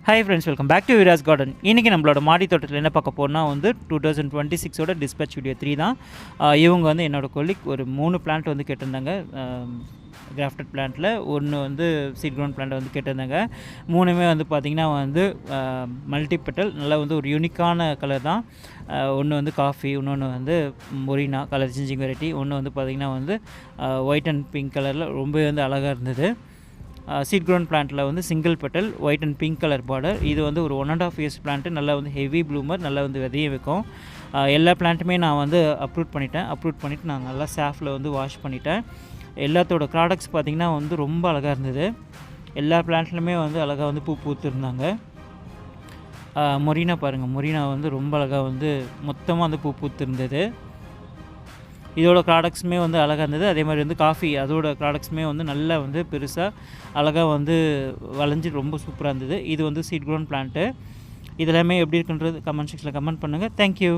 Hi friends, welcome back to Vira's garden. இன்றைக்கி நம்மளோட மாடி தோட்டத்தில் என்ன பார்க்க போகிறோம்னா வந்து 2026ஓட டிஸ்பேச் வீடியோ 3 தான். இவங்க வந்து என்னோடய கொல்லிக் ஒரு 3 பிளான்ட் வந்து கேட்டிருந்தாங்க. கிராஃப்டட் பிளான்ட்டில் ஒன்று வந்து சீட் க்ரௌண்ட் பிளான்ட் வந்து கேட்டிருந்தாங்க. மூணுமே வந்து பார்த்திங்கன்னா வந்து மல்டிபெட்டல், நல்லா வந்து ஒரு யூனிக்கான கலர் தான். ஒன்று வந்து காஃபி, இன்னொன்று வந்து மொரினா கலர் சேஞ்சிங் வெரைட்டி, ஒன்று வந்து பார்த்திங்கன்னா வந்து ஒயிட் அண்ட் பிங்க் கலரில் ரொம்பவே வந்து அழகாக இருந்தது. சீட் க்ரௌண்ட் பிளான்ட்டில் வந்து single petal, white and pink colour border. இது வந்து ஒரு 1.5 இயர்ஸ் பிளான்ட்டு, நல்லா வந்து ஹெவி ப்ளூமர், நல்லா வந்து விதைய வைக்கும். எல்லா பிளான்ட்டுமே நான் வந்து அப்ரூட் பண்ணிவிட்டு நான் நல்லா சாஃபில் வந்து வாஷ் பண்ணிட்டேன். எல்லாத்தோட ப்ராடக்ட்ஸ் பார்த்திங்கன்னா வந்து ரொம்ப அழகாக இருந்தது. எல்லா பிளான்ட்லையுமே வந்து அழகாக வந்து பூ பூத்துருந்தாங்க. மொரினா பாருங்கள், மொரினா வந்து ரொம்ப அழகாக வந்து மொத்தமாக வந்து பூ பூத்துருந்தது. இதோட ப்ராடக்ட்ஸுமே வந்து அழகாக இருந்தது. அதே மாதிரி வந்து காஃபி, அதோட ப்ராடக்ட்ஸுமே வந்து நல்லா வந்து பெருசாக அழகாக வந்து வளைஞ்சி ரொம்ப சூப்பராக இருந்தது. இது வந்து சீட் க்ரௌண்ட் பிளான்ட்டு. இதெல்லாமே எப்படி இருக்குன்றது கமெண்ட் செக்ஷனில் கமெண்ட் பண்ணுங்கள். தேங்க்யூ.